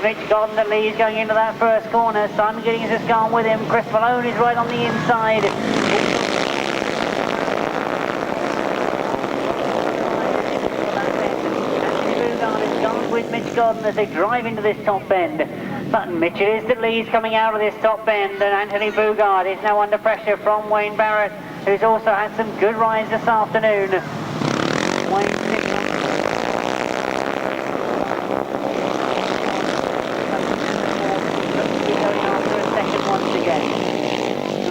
Mitch Godden that leads going into that first corner. Simon Giddings has gone with him. Chris Malone is right on the inside. With Mitch Godden as they drive into this top bend. But Mitch it is that leads coming out of this top bend, and Anthony Bugard is now under pressure from Wayne Barrett, who's also had some good rides this afternoon.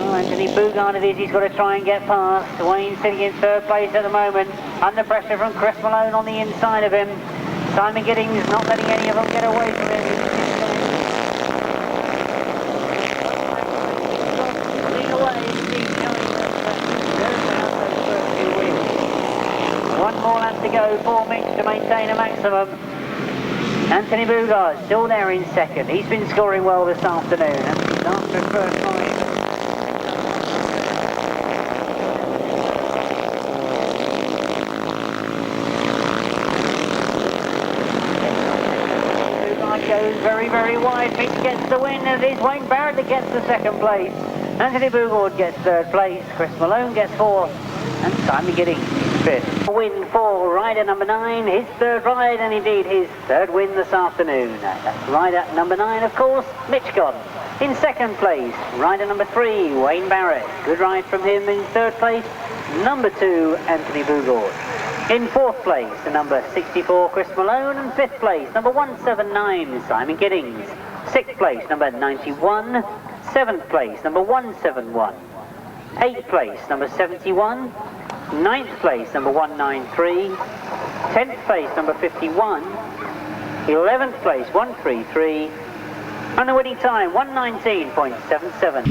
Anthony Bugard it is, he's got to try and get past. Wayne sitting in third place at the moment, under pressure from Chris Malone on the inside of him. Simon Giddings not letting any of them get away from him. One more lap to go for Mitch to maintain a maximum. Anthony Bugard still there in second. He's been scoring well this afternoon. He's after his first ride. Goes very, very wide. Mitch gets the win, and it is Wayne Barrett that gets the second place. Anthony Bugard gets third place. Chris Malone gets fourth, and Simon Giddings fifth. Win for rider number 9, his third ride, and indeed his third win this afternoon. That's rider number 9, of course, Mitch Godden. In second place, rider number 3, Wayne Barrett. Good ride from him. In third place, number 2, Anthony Bugard. In fourth place, number 64, Chris Malone, and fifth place, number 179, Simon Giddings. Sixth place, number 91. Seventh place, number 171. Eighth place, number 71. Ninth place, number 193. 10th place, number 51. 11th place, 133. And the winning time, 119.77.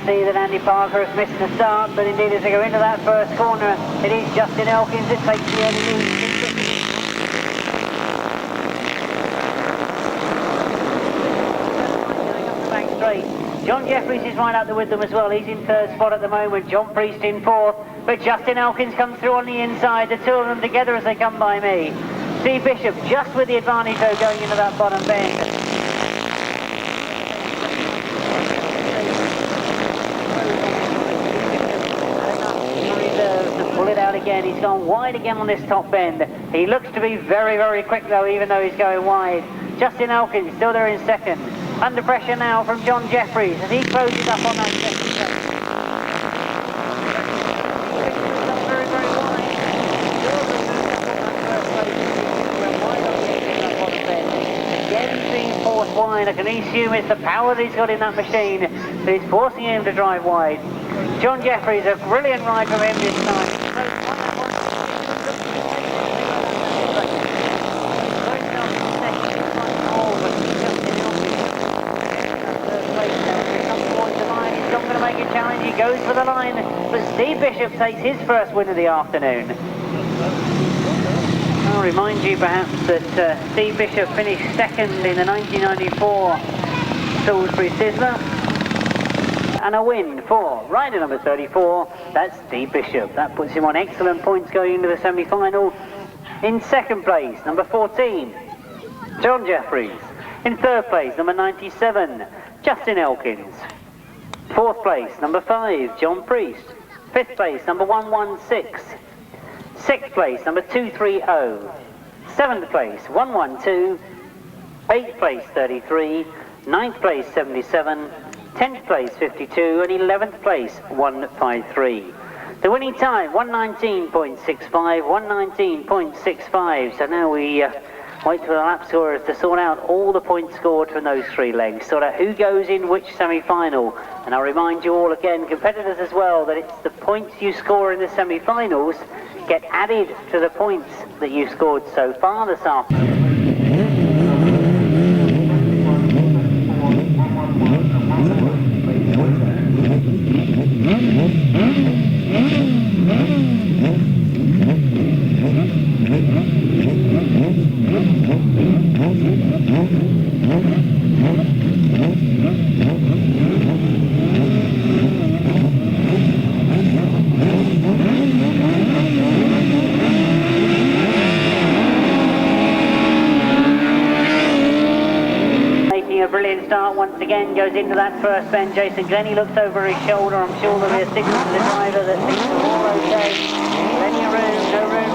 See that Andy Parker has missed the start, but indeed as they go into that first corner, it is Justin Elkins that takes the early lead. John Jeffries is right up there with them as well. He's in third spot at the moment. John Priest in fourth, but Justin Elkins comes through on the inside. The two of them together as they come by me. Steve Bishop just with the advantage though going into that bottom bend. Pull it out again. He's gone wide again on this top bend. He looks to be very, very quick though, even though he's going wide. Justin Elkins still there in second. Under pressure now from John Jeffries as he closes up on that second step. Very, very wide. Again being forced wide. I can assume it's the power that he's got in that machine that is forcing him to drive wide. John Jeffries, a brilliant ride from him this time. Challenge, he goes for the line, but Steve Bishop takes his first win of the afternoon. I'll remind you perhaps that Steve Bishop finished second in the 1994 Salisbury Sizzler, and a win for rider number 34, that's Steve Bishop. That puts him on excellent points going into the semi-final. In second place, number 14, John Jeffries. In third place, number 97, Justin Elkins. Fourth place, number 5, John Priest. Fifth place, number 116. Sixth place, number 230. Seventh place, 112. Eighth place, 33. Ninth place, 77. 10th place, 52. And 11th place, 153. The winning time, 1:19.65, 1:19.65. So now we wait for the lap scorers to sort out all the points scored from those 3 legs, sort out who goes in which semi-final. And I'll remind you all again, competitors as well, that it's the points you score in the semi-finals get added to the points that you scored so far this afternoon. A brilliant start once again, goes into that first bend. Jason Glennie looks over his shoulder. I'm sure there'll be a signal to the driver that things are all okay. Plenty of room,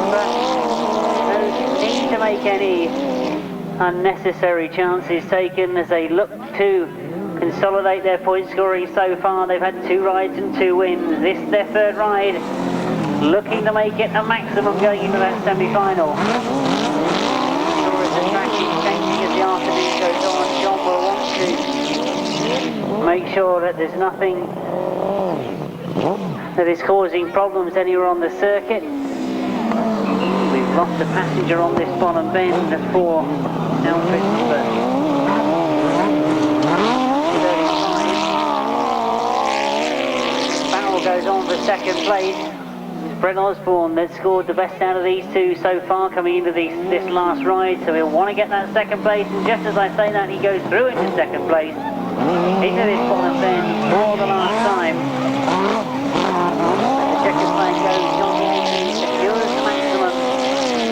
no need to make any unnecessary chances taken as they look to consolidate their point scoring so far. They've had 2 rides and 2 wins. This is their 3rd ride, looking to make it a maximum going into that semi-final. Sure as the track keeps changing as the afternoon goes on, John will want to make sure that there's nothing that is causing problems anywhere on the circuit. We've lost a passenger on this bottom bend for outfits, but battle goes on for 2nd place. It's Brett Osborne that scored the best out of these 2 so far coming into this last ride, so he'll want to get that 2nd place, and just as I say that, he goes through into 2nd place into this bottom bend for the last time. The checkered flag goes, John Walton secures the maximum.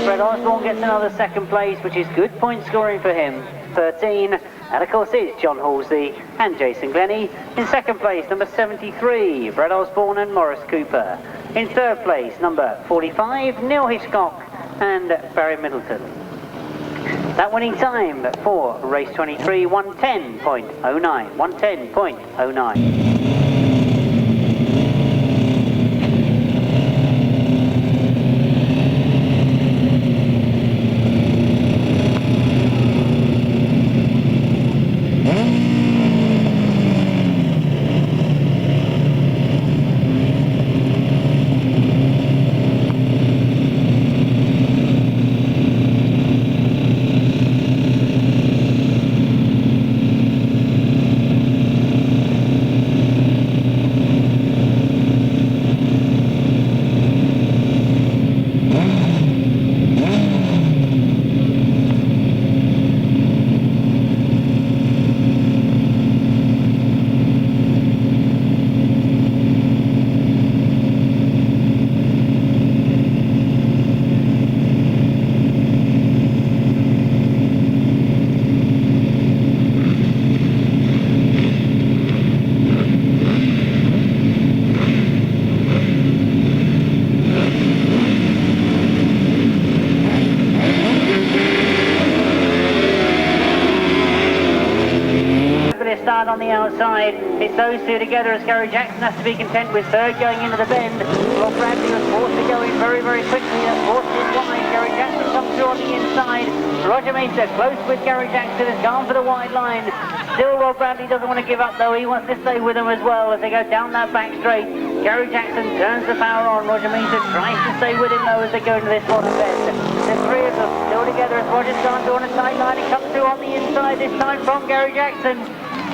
Brett Osborne gets another 2nd place, which is good point scoring for him. 13, and of course it's John Halsey and Jason Glennie. In 2nd place, number 73, Brett Osborne and Morris Cooper. In 3rd place, number 45, Neil Hitchcock and Barry Middleton. That winning time for race 23, 1:10.09, 1:10.09. Start on the outside. It's those 2 together as Gary Jackson has to be content with 3rd going into the bend. Rob Bradley was forced to go in very, very quickly. That forced his wide. Gary Jackson comes through on the inside. Roger Mesa close with Gary Jackson, has gone for the wide line. Still Rob Bradley doesn't want to give up though. He wants to stay with them as well as they go down that back straight. Gary Jackson turns the power on. Roger Mesa tries to stay with him though as they go into this bottom bend. The 3 of them still together as Roger's gone on a tight line and comes through on the inside this time from Gary Jackson.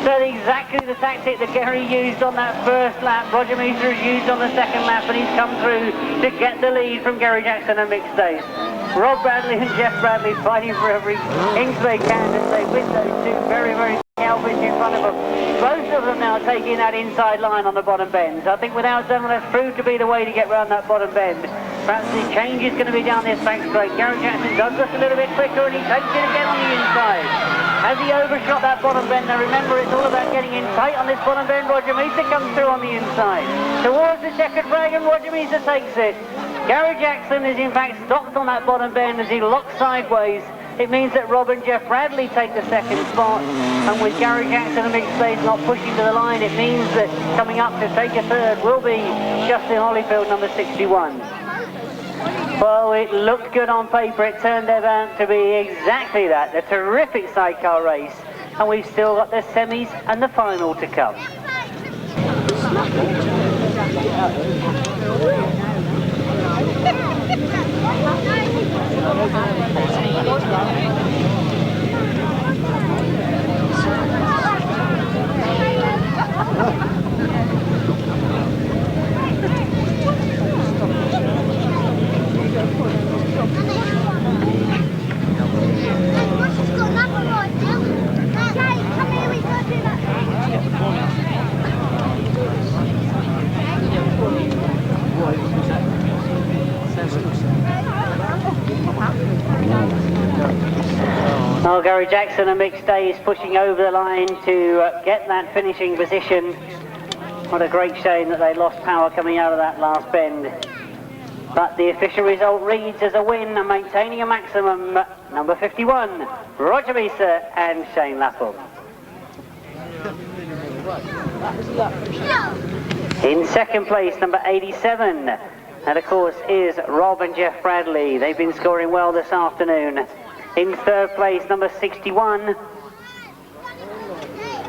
So exactly the tactic that Gary used on that first lap, Roger Mesa has used on the 2nd lap, and he's come through to get the lead from Gary Jackson and Mick Stace. Rob Bradley and Jeff Bradley fighting for every inch they can as they win those 2 very, very outfits in front of them. Both of them now taking that inside line on the bottom bends. I think without them, that's proved to be the way to get round that bottom bend. Perhaps the change is going to be down this back straight. Gary Jackson does look a little bit quicker and he takes it again on the inside. Has he overshot that bottom bend? Now remember, it's all about getting in tight on this bottom bend. Roger Mesa comes through on the inside. Towards the checkered flag and Roger Mesa takes it. Gary Jackson is in fact stopped on that bottom bend as he locks sideways. It means that Rob and Jeff Bradley take the second spot, and with Gary Jackson and Mick Stays not pushing to the line, it means that coming up to take a third will be Justin Holyfield, number 61. Well, it looked good on paper. It turned out to be exactly that. A terrific sidecar race. And we've still got the semis and the final to come. Well, Gary Jackson and Mick Stays pushing over the line to get that finishing position. What a great shame that they lost power coming out of that last bend. But the official result reads as a win and maintaining a maximum, number 51, Roger Misa and Shane Lapham. In second place, number 87, that of course is Rob and Jeff Bradley. They've been scoring well this afternoon. In third place, number 61,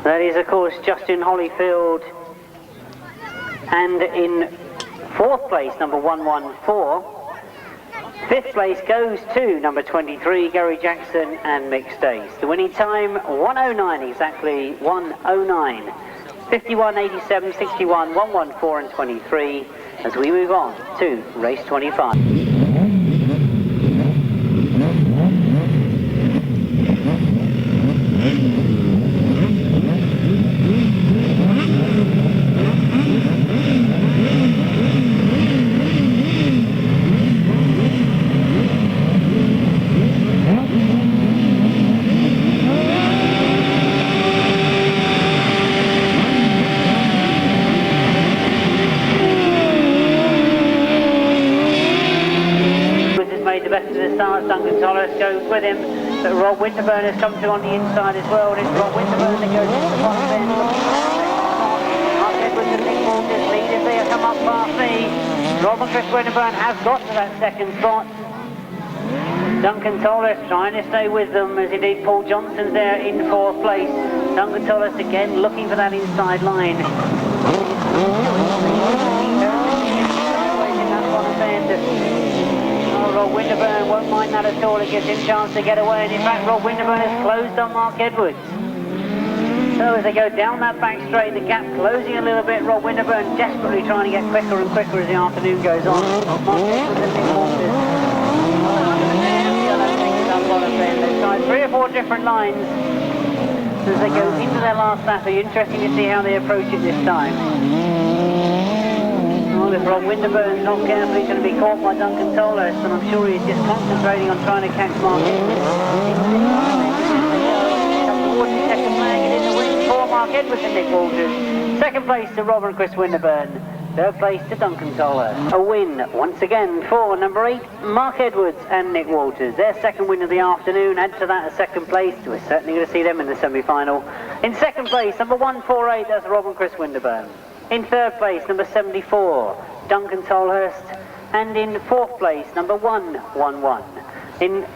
that is of course Justin Holyfield. And in fourth place, number 114. Fifth place goes to number 23, Gary Jackson and Mick Stays. The winning time, 1:09 exactly, 1:09. 51, 87, 61, 114 and 23 as we move on to race 25. Duncan Tollers goes with him, but Rob Winterburn has come through on the inside as well. It's Rob Winterburn that goes into the bottom bend. Mark Edwards and Nick Walters lead as they come up past me. Rob and Chris Winterburn have got to that second spot. Duncan Tollers trying to stay with them, as indeed Paul Johnson's there in fourth place. Duncan Tollers again looking for that inside line. In that bottom bend. Rob Winterburn won't mind that at all. It gives him a chance to get away, and in fact Rob Winterburn has closed on Mark Edwards. So as they go down that back straight, the gap closing a little bit. Rob Winterburn desperately trying to get quicker and quicker as the afternoon goes on. Mark Edwards and Nick Walters. They've tried 3 or 4 different lines as they go into their last lap. It'll be interesting to see how they approach it this time. Well, if Rob Winterburn's not careful, he's going to be caught by Duncan Tollers, and I'm sure he's just concentrating on trying to catch Mark Edwards. Towards the second flag, and in the win for Mark Edwards and Nick Walters. Second place to Rob and Chris Winterburn. Third place to Duncan Tollers. A win once again for number 8, Mark Edwards and Nick Walters. Their second win of the afternoon. Add to that a second place. We're certainly going to see them in the semi-final. In second place, number 148, that's Rob and Chris Winterburn. In third place, number 74, Duncan Tolhurst. And in fourth place, number 111. In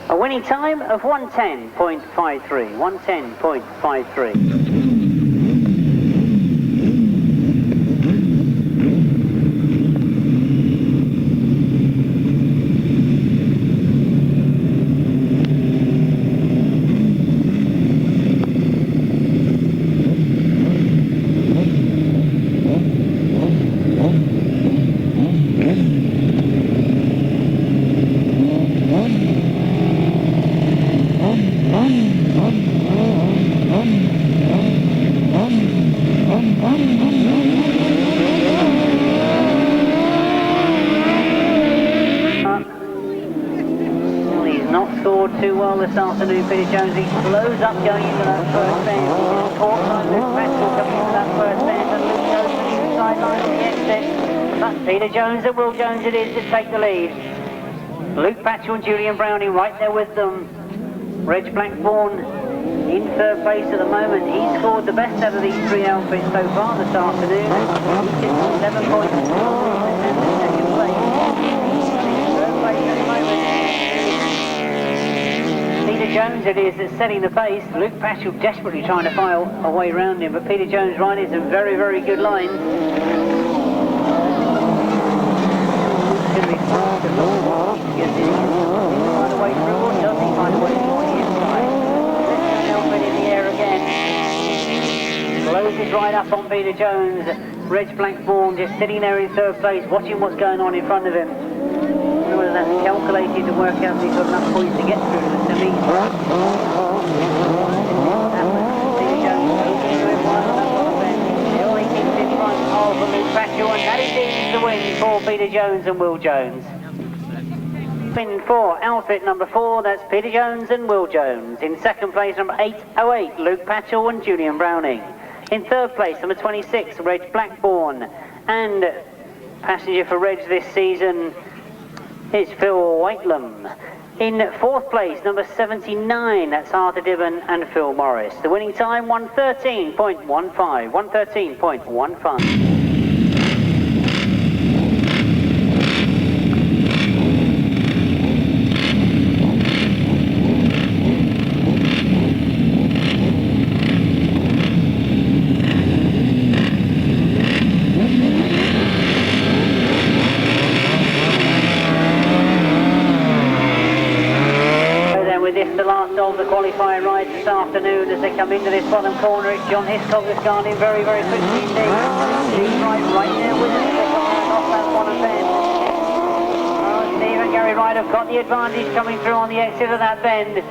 a winning time of 110.53. 110.53. Too well this afternoon, Peter Jones. He slows up going into that first bend. He's caught by Luke Patchell coming into that first bend, and Luke goes to the inside line of the exit. But Peter Jones and Will Jones it is to take the lead. Luke Patchell and Julian Browning right there with them. Reg Blackburn in third place at the moment. He scored the best out of these three outfits so far this afternoon. He gets 11 points and second place. Third place at the moment. Peter Jones it is that's setting the pace. Luke Paschal desperately trying to file a way around him, but Peter Jones riding some very, very good lines. Going to be fast to look for. He gets in. Find a way through, or does he find a way through on the inside? Let's go in the air again. Closes right up on Peter Jones. Reg Blackburn just sitting there in third place, watching what's going on in front of him. Whether that's calculated to work out he's got enough points to get through to the semis. Peter Jones looking to him right on that one bend. Still he keeps in front of Luke Paschal, and that is the win for Peter Jones and Will Jones. Win for outfit number 4, that's Peter Jones and Will Jones. In second place, number 808, Luke Paschal and Julian Browning. In third place, number 26, Reg Blackburn. And passenger for Reg this season is Phil Whitelam. In fourth place, number 79, that's Arthur Dibben and Phil Morris. The winning time, 1:13.15. 1:13.15. Of the qualifying ride this afternoon as they come into this bottom corner. It's John Hiscock that's gone in very, very quickly indeed. He's right there with him. They've got off that one bend. Steve and Gary Wright have got the advantage coming through on the exit of that bend.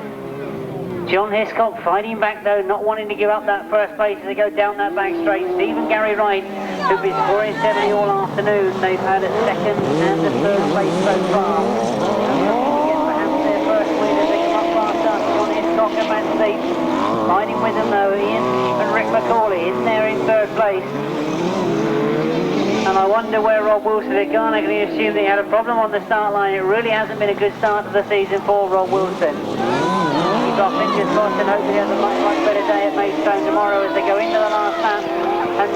John Hiscock fighting back though, not wanting to give up that first place as they go down that back straight. Steve and Gary Wright, who've been scoring 70 all afternoon, they've had a second and a third place so far. And Matt Sleep riding with them though. Ian and Rick McCauley in there in third place, and I wonder where Rob Wilson had gone. I can assume they had a problem on the start line. It really hasn't been a good start to the season for Rob Wilson. He's got fingers crossed and hopefully has a much better day at Maidstone tomorrow as they go into the last lap. And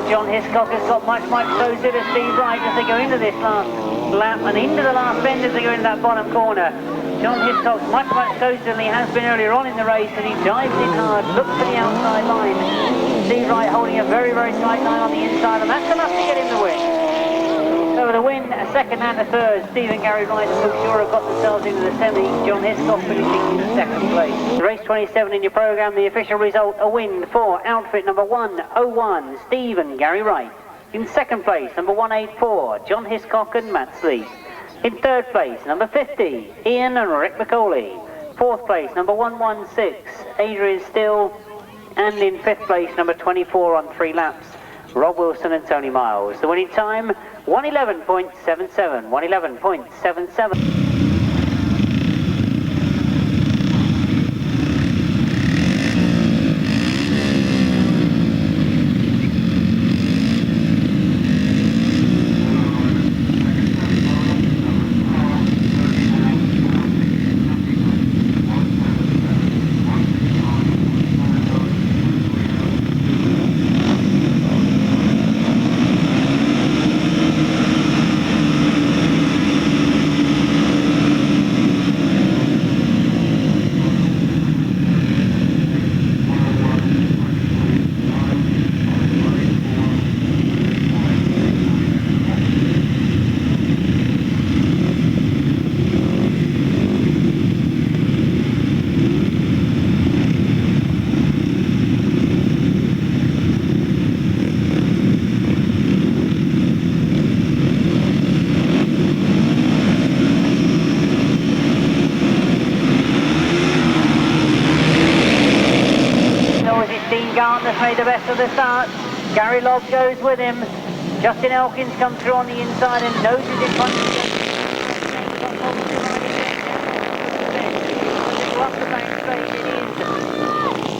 John Hiscock has got much closer to Steve Wright as they go into this last lap and into the last bend as they go into that bottom corner. John Hiscock's much closer than he has been earlier on in the race, and he dives in hard, looks for the outside line. Steve Wright holding a very, very tight line on the inside, and that's enough to get him the win. So the win, a second and a third. Steve and Gary Wright and Luke Shaw have got themselves into the semi. John Hiscock finishing in second place. Race 27 in your programme, the official result, a win for outfit number 101, Steve and Gary Wright. In second place, number 184, John Hiscock and Matt Sleep. In third place, number 50, Ian and Rick McCauley. Fourth place, number 116, Adrian Still. And in fifth place, number 24 on 3 laps, Rob Wilson and Tony Miles. The winning time, 1:11.77. 1:11.77. Has made the best of the start. Gary Lobb goes with him. Justin Elkins comes through on the inside and noses in front of him. Up the back straight it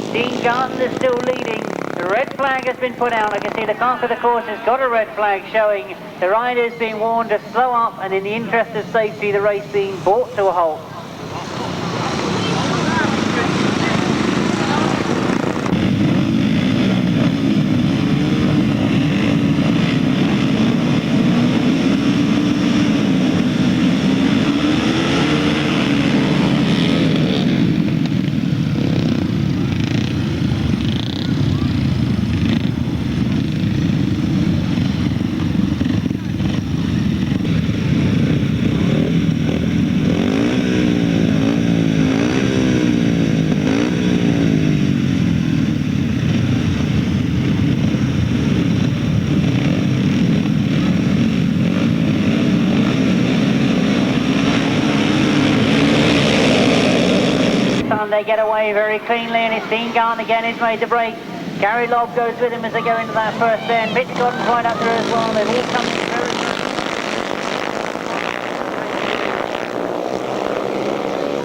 is. Dean Gardner still leading. The red flag has been put out. I can see the clerk of the course has got a red flag showing the riders being warned to slow up, and in the interest of safety the race being brought to a halt. they get away very cleanly, and it's Dean Garn again who's made the break. Gary Lobb goes with him as they go into that first bend. Mitch Godden's right up there as well. They've all come in very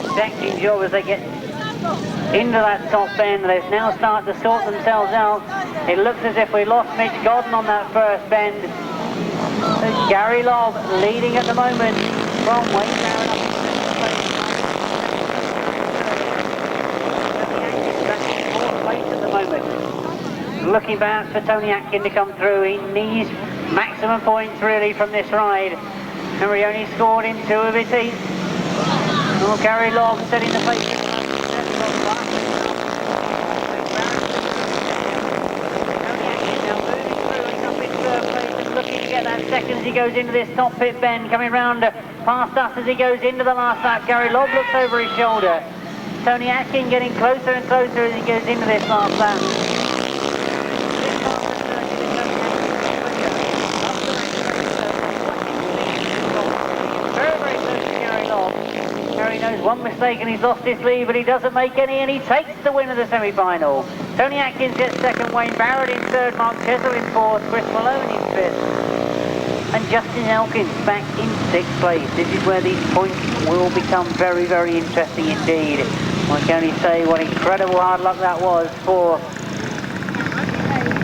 exacting job as they get into that top bend. They've now started to sort themselves out. It looks as if we lost Mitch Godden on that first bend. There's Gary Lobb leading at the moment from Wayne Barrett up in fourth place at the moment. Looking back for Tony Atkin to come through. He needs maximum points really from this ride. Remember, he only scored in 2 of his heats. Oh, Gary Lobb setting the pace. Looking to get that second as he goes into this top pit bend, coming round past us as he goes into the last lap. Gary Lobb looks over his shoulder. Tony Atkin getting closer and closer as he goes into this last lap. Very, very close to Gary Lobb. Gary knows one mistake and he's lost his lead, but he doesn't make any, and he takes the win of the semi-final. Tony Atkins gets second, Wayne Barrett in third, Mark Chesel in fourth, Chris Malone in fifth, and Justin Elkins back in sixth place. This is where these points will become very, very interesting indeed. I can only say what incredible hard luck that was for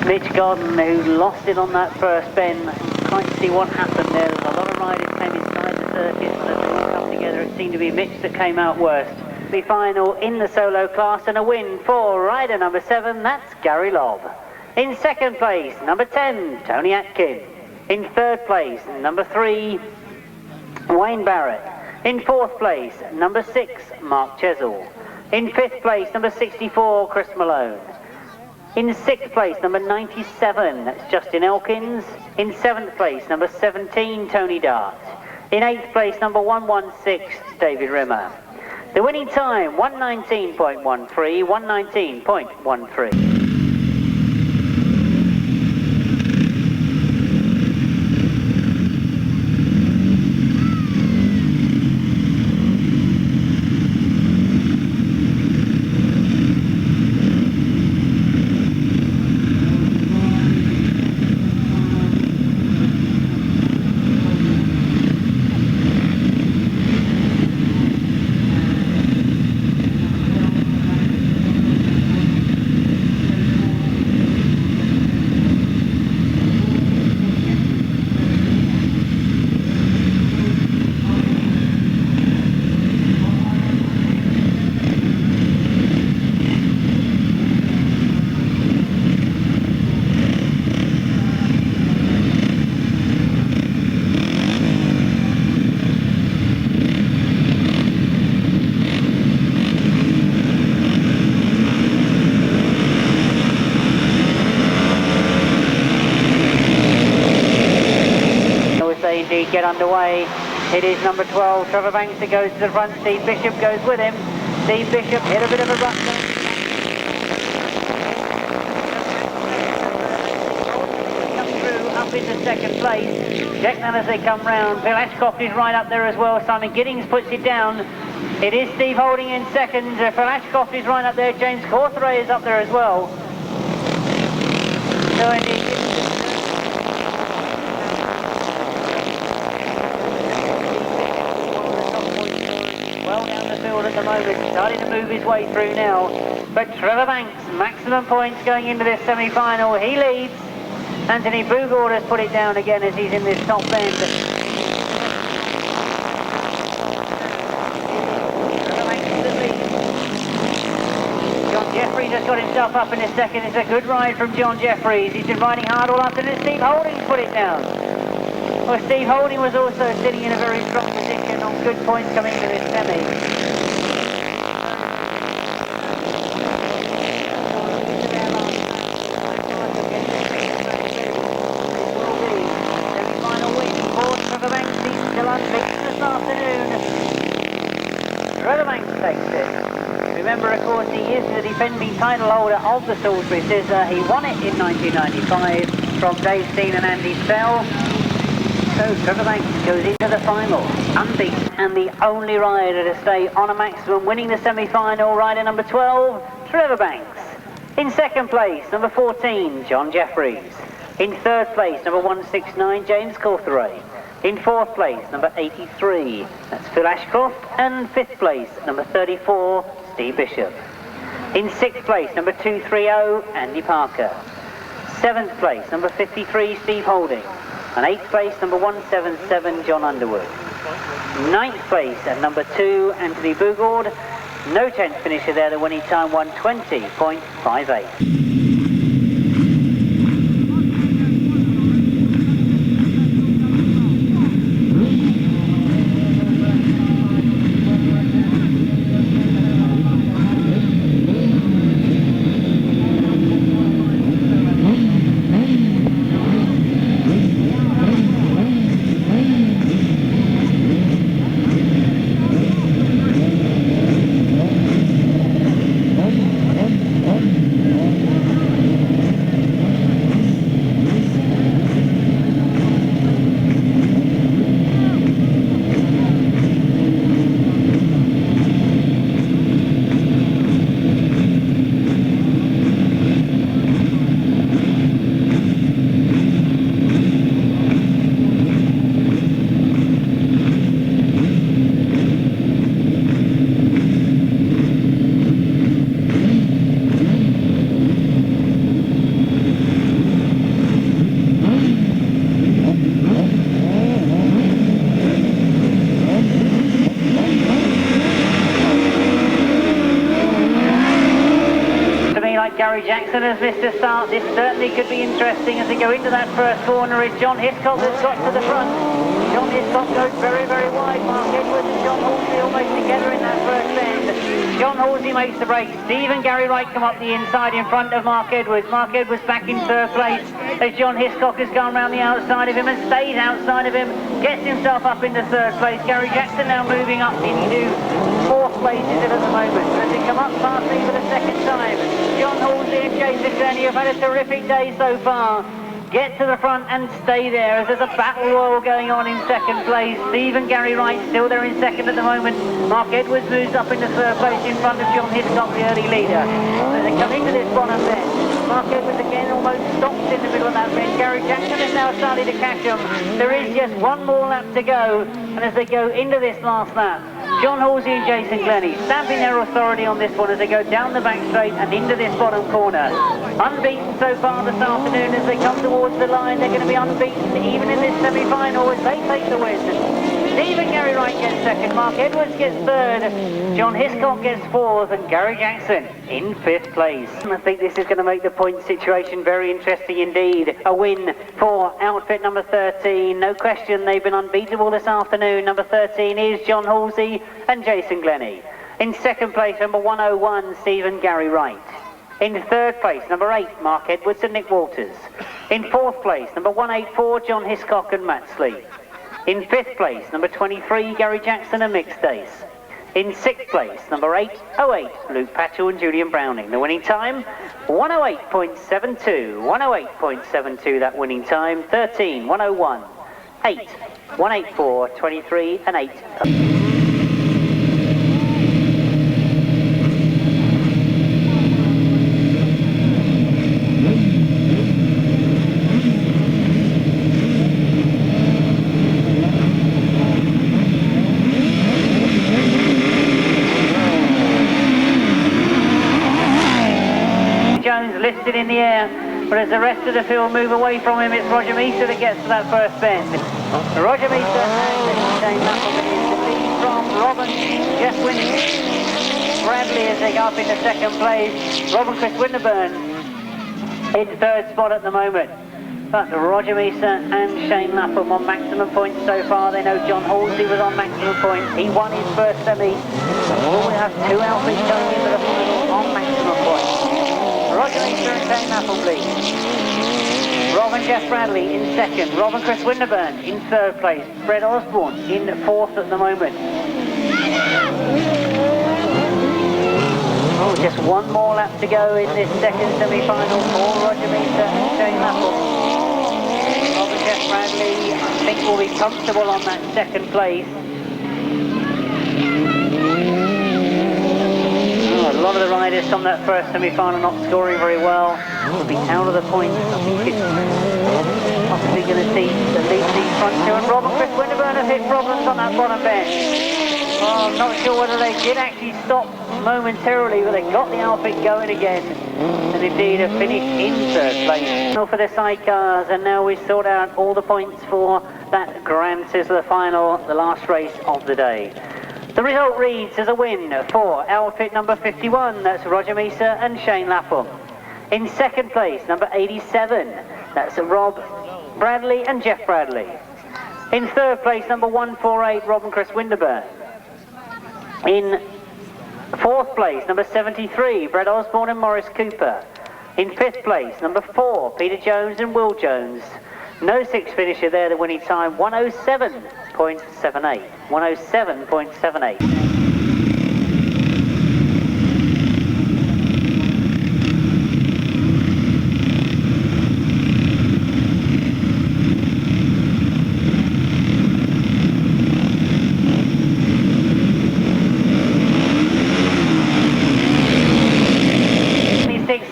Mitch Godden, who lost it on that first bend. Can't see what happened there. There's a lot of riders came inside the circuit, but as they all come together, it seemed to be Mitch that came out worst. The final in the solo class, and a win for rider number 7, that's Gary Lobb. In second place, number 10, Tony Atkin. In third place, number 3, Wayne Barrett. In fourth place, number 6, Mark Chesel. In fifth place, number 64, Chris Malone. In sixth place, number 97, that's Justin Elkins. In seventh place, number 17, Tony Dart. In eighth place, number 116, David Rimmer. The winning time, 119.13, 119.13. Indeed get underway. It is number 12, Trevor Banks, that goes to the front. Steve Bishop goes with him. Steve Bishop hit a bit of a rut there. Come through up into second place. Check that as they come round. Bill Ashcroft is right up there as well. Simon Giddings puts it down. It is Steve Holding in second. Phil Ashcroft is right up there. James Cawthray is up there as well. So indeed, at the moment, starting to move his way through now. But Trevor Banks, maximum points going into this semi-final. He leads. Anthony Bugord has put it down again as he's in this top bend. Trevor Banks is the lead. John Jeffries has got himself up in a second. It's a good ride from John Jeffries. He's been riding hard all afternoon. Steve Holding's put it down. Well, Steve Holding was also sitting in a very strong position on good points coming into this semi. Trevor Banks takes it. Remember, of course, he is the defending title holder of the Salisbury Sizzler. He won it in 1995 from Dave Steen and Andy Spell. So Trevor Banks goes into the final. unbeaten and the only rider to stay on a maximum, winning the semi-final, rider number 12, Trevor Banks. In second place, number 14, John Jeffries. In third place, number 169, James Cawthorey. In fourth place, number 83, that's Phil Ashcroft. And fifth place, number 34, Steve Bishop. In sixth place, number 230, Andy Parker. Seventh place, number 53, Steve Holding. And eighth place, number 177, John Underwood. Ninth place at number 2, Anthony Bugord. No 10th finisher there, the winning time 120.58. Gary Jackson has missed a start. This certainly could be interesting as they go into that first corner. It's John Hiscock has got to the front. John Hiscock goes very, very wide. Mark Edwards and John Halsey almost together in that first bend. John Halsey makes the break. Steve and Gary Wright come up the inside in front of Mark Edwards. Mark Edwards back in third place as John Hiscock has gone round the outside of him and stays outside of him. Gets himself up into third place. Gary Jackson now moving up into fourth place at the moment. As they come up past me for the second time, John Halsey and Jason Glennie have had a terrific day so far. Get to the front and stay there as there's a battle royal going on in second place. Steve and Gary Wright still there in second at the moment. Mark Edwards moves up into third place in front of John Hiscock, the early leader. As they come into this bottom bend, Mark Edwards again almost stops in the middle of that bend. Gary Jackson is now starting to catch them. There is just one more lap to go, and as they go into this last lap, John Halsey and Jason Glennie stamping their authority on this one as they go down the back straight and into this bottom corner. Unbeaten so far this afternoon as they come towards the line. They're going to be unbeaten even in this semi-final as they take the win. Steve and Gary Wright gets second, Mark Edwards gets third, John Hiscock gets fourth, and Gary Jackson in fifth place. I think this is going to make the point situation very interesting indeed. A win for outfit number 13. No question they've been unbeatable this afternoon. Number 13 is John Halsey and Jason Glennie. In second place, number 101, Steve and Gary Wright. In third place, number 8, Mark Edwards and Nick Walters. In fourth place, number 184, John Hiscock and Matt Sleep. In fifth place, number 23, Gary Jackson and Mick Stace. In sixth place, number 808, Luke Patchell and Julian Browning. The winning time, 108.72. 108.72 that winning time. 13, 101, 8, 184, 23 and 8. Lifted in the air, but as the rest of the field move away from him, it's Roger Meester that gets to that first bend. Roger Meester and Shane Appleby is the lead from Robin, Jeff Bradley as they go up into second place. Robin Chris Winterburn in third spot at the moment. But Roger Meester and Shane Lapham on maximum points so far. They know John Halsey was on maximum points. He won his first semi. We'll have two outfits going into the final on maximum points. Roger Meester and Shane Appleby. Rob and Jeff Bradley in second. Rob and Chris Winterburn in third place. Fred Osborne in fourth at the moment. Oh, just one more lap to go in this second semi-final for Roger Meester and Shane Lapham. Rob and Jeff Bradley, I think, will be comfortable on that second place. lot of the riders from that first semi-final not scoring very well, will be out of the points. I think it's possibly going to see the lead these front two, and Rob and Chris Winterburn have hit problems on that bottom bend. Oh, I'm not sure whether they did actually stop momentarily, but they got the outfit going again, and indeed have finished in third place. For the sidecars, and now we've sorted out all the points for that Grand Sizzler final, the last race of the day. The result reads as a win for outfit number 51, that's Roger Misa and Shane Lapham. In second place, number 87, that's Rob Bradley and Jeff Bradley. In third place, number 148, Rob and Chris Winterburn. In fourth place, number 73, Brett Osborne and Maurice Cooper. In fifth place, number 4, Peter Jones and Will Jones. No sixth finisher there, the winning time 107.78. 107.78.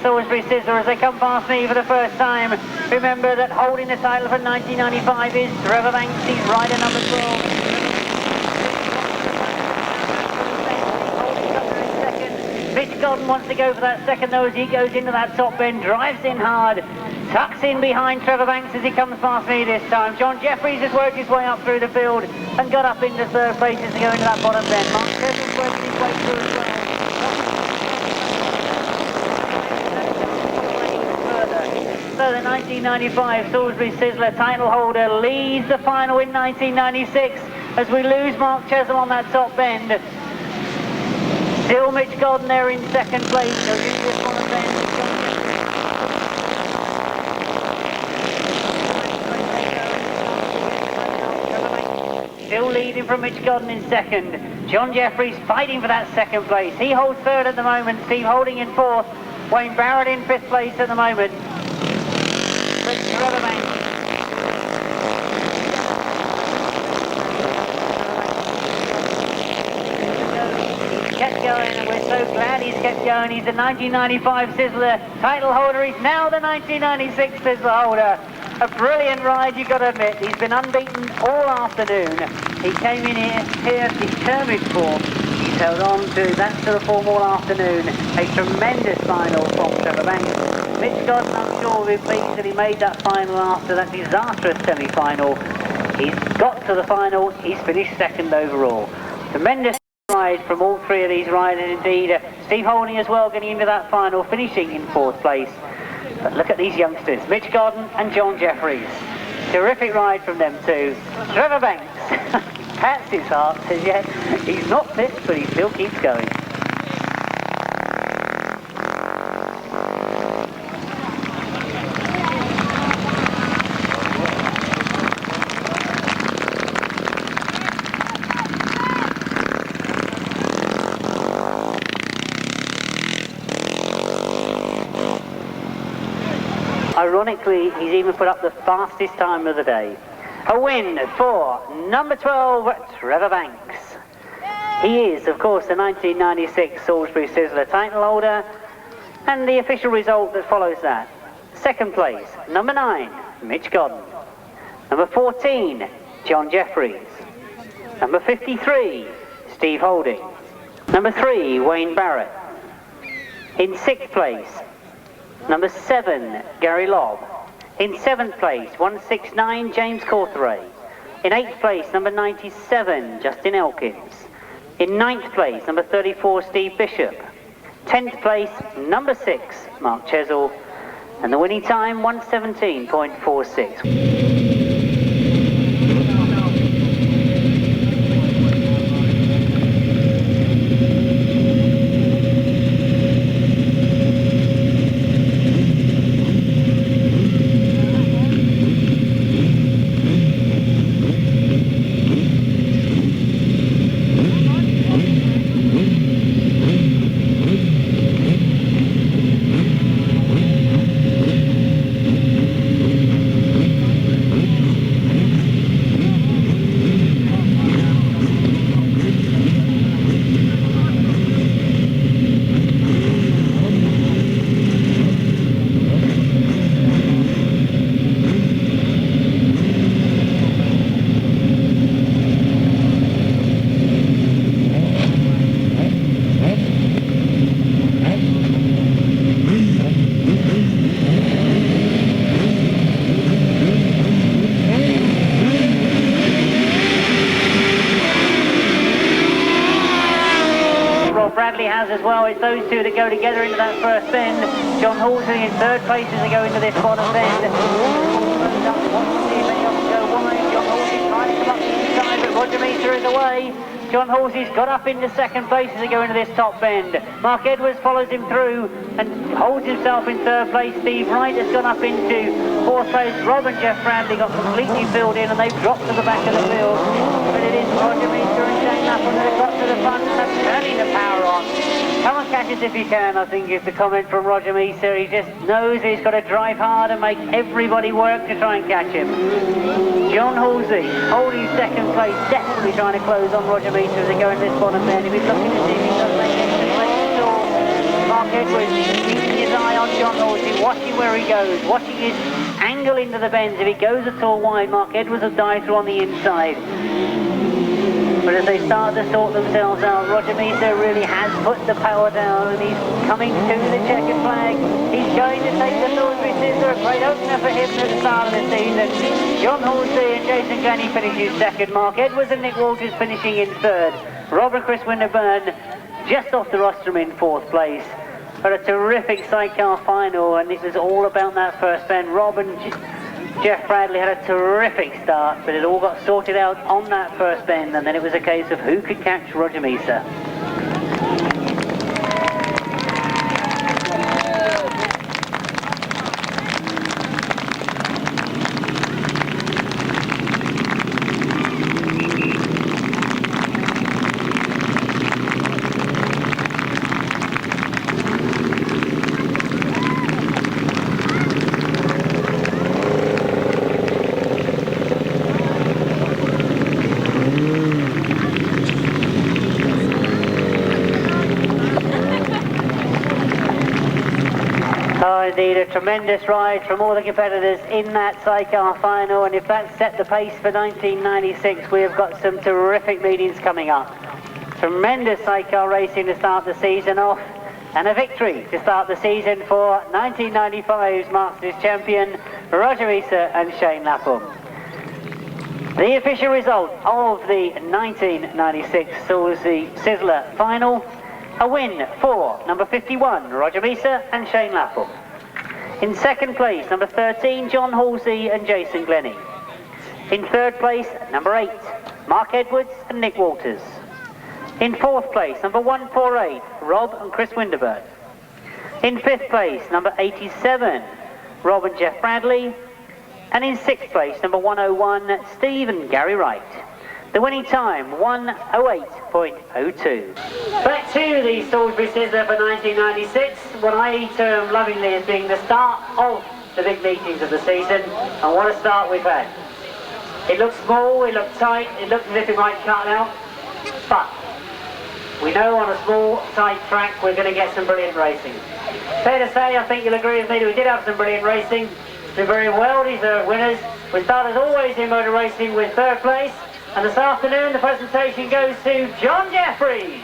Salisbury Sizzler as they come past me for the first time. Remember that holding the title for 1995 is Trevor Banks, he's rider number 12. Mitch Godden wants to go for that second though as he goes into that top bend, drives in hard, tucks in behind Trevor Banks as he comes past me this time. John Jeffries has worked his way up through the field and got up into third place as they go into that bottom bend. Mark Chessel's worked his way through as well. So the 1995 Salisbury Sizzler title holder leads the final in 1996 as we lose Mark Chesel on that top bend. Still Mitch Godden there in second place. Still leading from Mitch Godden in second. John Jeffries fighting for that second place. He holds third at the moment. Steve Holding in fourth. Wayne Barrett in fifth place at the moment. Trevor Banks. Kept going, and we're so glad he's kept going. He's the 1995 Sizzler title holder. He's now the 1996 Sizzler holder. A brilliant ride, you've got to admit. He's been unbeaten all afternoon. He came in here determined form. He's held on to that sort of form all afternoon. A tremendous final from Trevor Banks. Mitch Godden, I'm sure, will be pleased that he made that final after that disastrous semi-final. He's got to the final, he's finished second overall. Tremendous ride from all three of these riders indeed. Steve Holding as well getting into that final, finishing in fourth place. But look at these youngsters, Mitch Godden and John Jeffries. Terrific ride from them two. Trevor Banks pats his heart, says yes, he's not fit, but he still keeps going. Ironically, he's even put up the fastest time of the day. A win for number 12, Trevor Banks. He is, of course, the 1996 Salisbury Sizzler title holder, and the official result that follows that. Second place, number 9, Mitch Godden. Number 14, John Jeffries. Number 53, Steve Holding. Number 3, Wayne Barrett. In 6th place, number 7, Gary Lobb. In 7th place, 169, James Cawthray. In 8th place, number 97, Justin Elkins. In 9th place, number 34, Steve Bishop. 10th place, number 6, Mark Chesel. And the winning time, 117.46. it's those two that go together into that first bend. John Halsey in third place as they go into this bottom bend. John Halsey trying to come up the inside, but Roger Meester is away. John Halsey's got up into second place as they go into this top bend. Mark Edwards follows him through and holds himself in third place. Steve Wright has gone up into fourth place. Rob and Jeff Bradley got completely filled in and they've dropped to the back of the field. But it is Roger Meester and Shane Lapham that have got to the front and they're turning the power on. Come and catch us if you can, I think is the comment from Roger Meester. He just knows he's got to drive hard and make everybody work to try and catch him. John Halsey holding second place, definitely trying to close on Roger Meester as they go in this bottom bend. He's looking to see if he does make extra place at all. Mark Edwards keeping his eye on John Halsey, watching where he goes, watching his angle into the bends. If he goes at all wide, Mark Edwards will dive through on the inside. But as they start to sort themselves out, Roger Meester really has put the power down and he's coming to the checkered flag. He's going to take the Salisbury Sizzler, a great opener for him at the start of the season. John Halsey and Jason Glennie finishing second. Mark Edwards and Nick Walters finishing in third. Rob and Chris Winterburn just off the rostrum in fourth place. But a terrific sidecar final, and it was all about that first bend. Rob and Jeff Bradley had a terrific start, but it all got sorted out on that first bend, and then it was a case of who could catch Roger Meester. Indeed, a tremendous ride from all the competitors in that sidecar final, and if that set the pace for 1996, we have got some terrific meetings coming up. Tremendous sidecar racing to start the season off, and a victory to start the season for 1995's Masters champion, Roger Meester and Shane Lapham. The official result of the 1996 Salisbury Sizzler final, a win for number 51, Roger Meester and Shane Lapham. In second place, number 13, John Halsey and Jason Glennie. In third place, number 8, Mark Edwards and Nick Walters. In fourth place, number 148, Rob and Chris Winterburn. In fifth place, number 87, Rob and Jeff Bradley. And in sixth place, number 101, Steve and Gary Wright. The winning time, 1:08.02. Back to the Salisbury Sizzler for 1996, what I term lovingly as being the start of the big meetings of the season, and what a start we've had. It looked small, it looked tight, it looked as if it might cut out, but we know on a small, tight track we're going to get some brilliant racing. Fair to say, I think you'll agree with me that we did have some brilliant racing, some very well-deserved winners. We start as always in motor racing with third place. And this afternoon, the presentation goes to John Jeffries.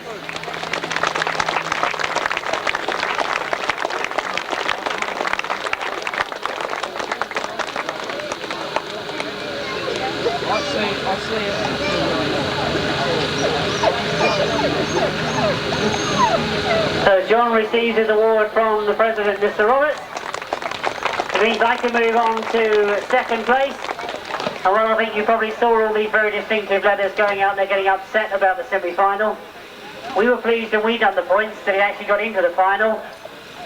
I'll see it. So John receives his award from the President, Mr. Roberts. It means I can move on to second place. And well, I think you probably saw all these very distinctive letters going out there getting upset about the semi-final. We were pleased when we done the points that he actually got into the final.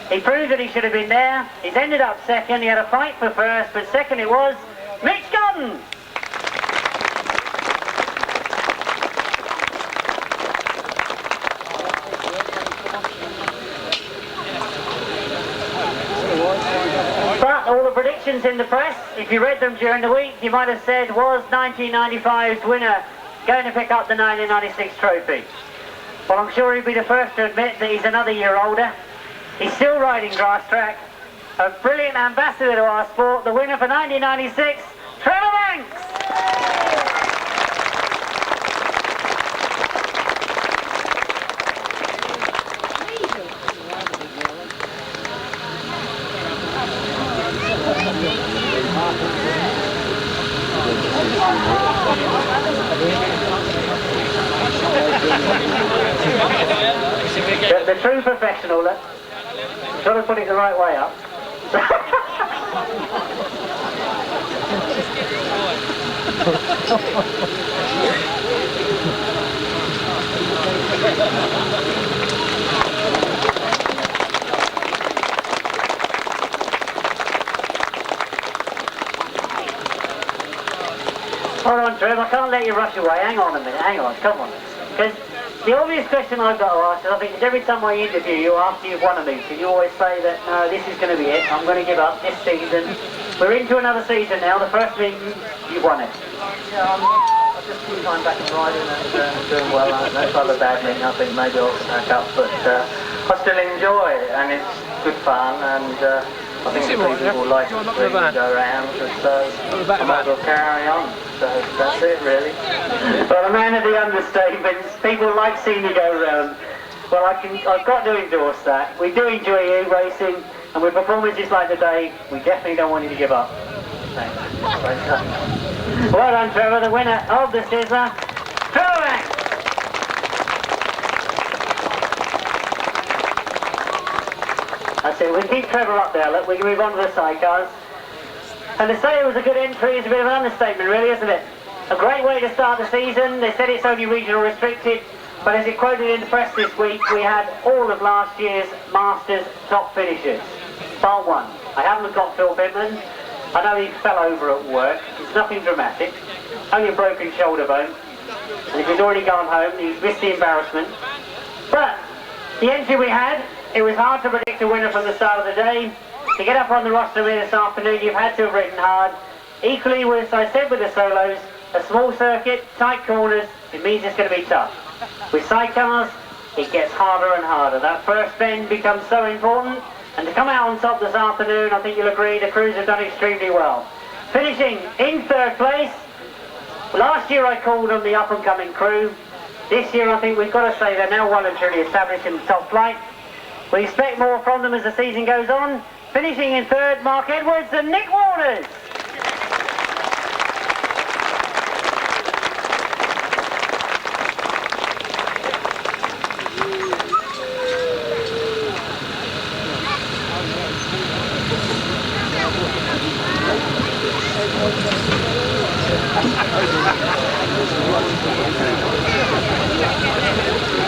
He proved that he should have been there. He's ended up second. He had a fight for first, but second it was Mitch Gunn. But all the predictions in the press, if you read them during the week, you might have said, was 1995's winner going to pick up the 1996 trophy? Well, I'm sure he'd be the first to admit that he's another year older. He's still riding Grasstrack. A brilliant ambassador to our sport, the winner for 1996, Trevor Banks! The true professional, look. Got to put it the right way up. Hold on, Trev, I can't let you rush away. Hang on a minute, hang on, come on. Because the obvious question I've got to ask is, I think every time I interview you after you've won a meeting, you always say that, no, this is going to be it, I'm going to give up this season. We're into another season now, the first meeting, you've won it. Yeah, I just keep going back and riding and doing well. That's not a bad meeting, I think maybe I'll pack up, but I still enjoy it and it's good fun, and I think the people will like to see me go around, so I might as well carry on. So that's it really. Well, the man of the understatements, people like seeing you go around. Well, I've got to endorse that. We do enjoy you racing, and with performances like today, we definitely don't want you to give up. Thanks. Well done, Trevor, the winner of the Sizzler. Trevor! That's it, we keep Trevor up there, look, we can move on to the sidecars. And to say it was a good entry is a bit of an understatement, really, isn't it? A great way to start the season. They said it's only regional restricted, but as it quoted in the press this week, we had all of last year's Masters top finishers. Bar one. I haven't got Phil Pittman. I know he fell over at work. It's nothing dramatic. Only a broken shoulder bone. And if he's already gone home, he's missed the embarrassment. But the entry we had, it was hard to predict a winner from the start of the day. To get up on the roster this afternoon, you've had to have ridden hard. Equally, as I said with the solos, a small circuit, tight corners, it means it's going to be tough. With sidecars, it gets harder and harder. That first bend becomes so important, and to come out on top this afternoon, I think you'll agree, the crews have done extremely well. Finishing in third place, last year I called them the up-and-coming crew. This year I think we've got to say they're now well and truly established in the top flight. We expect more from them as the season goes on. Finishing in third, Mark Edwards and Nick Waters.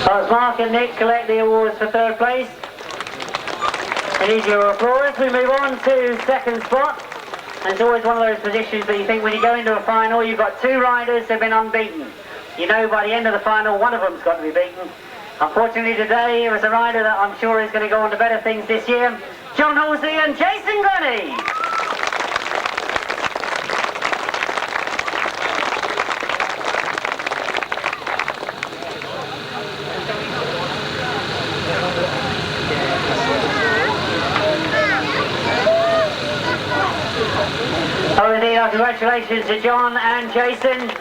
As Mark and Nick collect the awards for third place, we need your applause. We move on to second spot. And it's always one of those positions that you think when you go into a final, you've got two riders who have been unbeaten. You know by the end of the final, one of them's got to be beaten. Unfortunately today, it was a rider that I'm sure is going to go on to better things this year, John Halsey and Jason Glennie. Congratulations to John and Jason.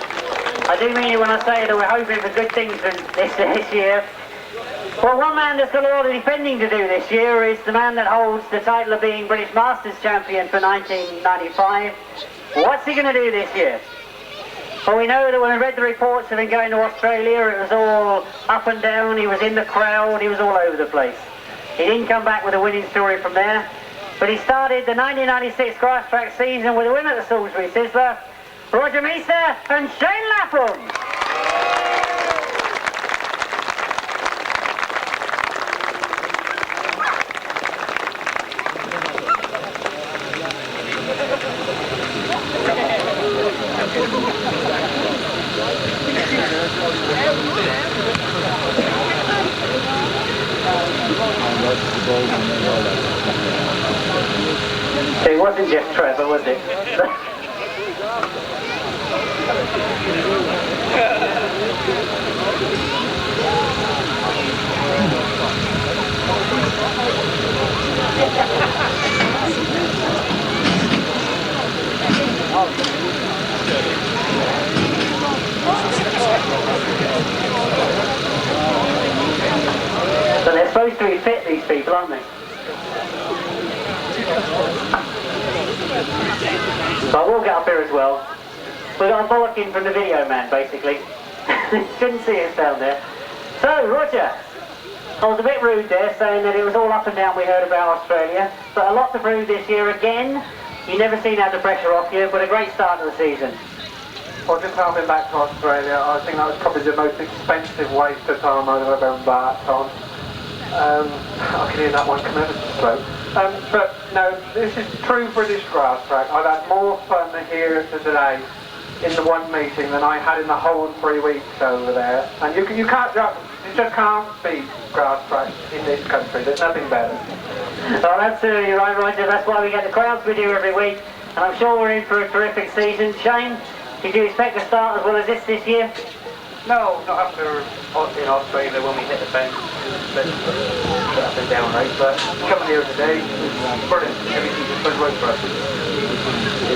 I do mean it when I say that we're hoping for good things for this year. Well, one man that's got a lot of defending to do this year is the man that holds the title of being British Masters champion for 1995. What's he going to do this year? Well, we know that when we read the reports of him going to Australia, it was all up and down, he was in the crowd, he was all over the place. He didn't come back with a winning story from there. But he started the 1996 Grasstrack season with a win at the Salisbury Sizzler, Roger Misa and Shane Lapham. It wasn't just Trevor, was it? So they're supposed to be fit, these people, aren't they? So I will get up here as well. We've got a bollocking from the video man, basically. Shouldn't see us down there. So, Roger, I was a bit rude there, saying that it was all up and down we heard about Australia, but a lot to prove this year again. You never seen had the pressure off you, but a great start to the season. Well, just having back to Australia, I think that was probably the most expensive waste of time I've ever embarked on. I can hear that one come ever so slow. But no, this is true British grass track. I've had more fun here today in the one meeting than I had in the whole 3 weeks over there. And you just can't beat grass track in this country. There's nothing better. Well, absolutely right, Roger. That's why we get the crowds we do every week. And I'm sure we're in for a terrific season. Shane, did you expect to start as well as this year? No, not after in Australia when we hit the fence. Up and down race, but coming here today, it's brilliant. Everything's just good work for us.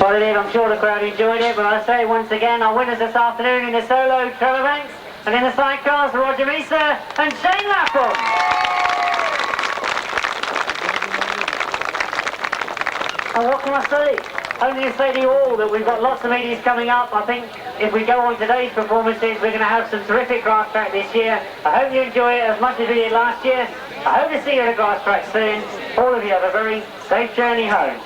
Well, it is. I'm sure the crowd enjoyed it, but I say once again, our winners this afternoon in the solo, Trevor Banks, and in the sidecars, Roger Misa and Shane Lapham. And what can I say? Only to say to you all that we've got lots of meetings coming up. I think if we go on today's performances, we're going to have some terrific grass track this year. I hope you enjoy it as much as we did last year. I hope to see you at a grass track soon. All of you have a very safe journey home.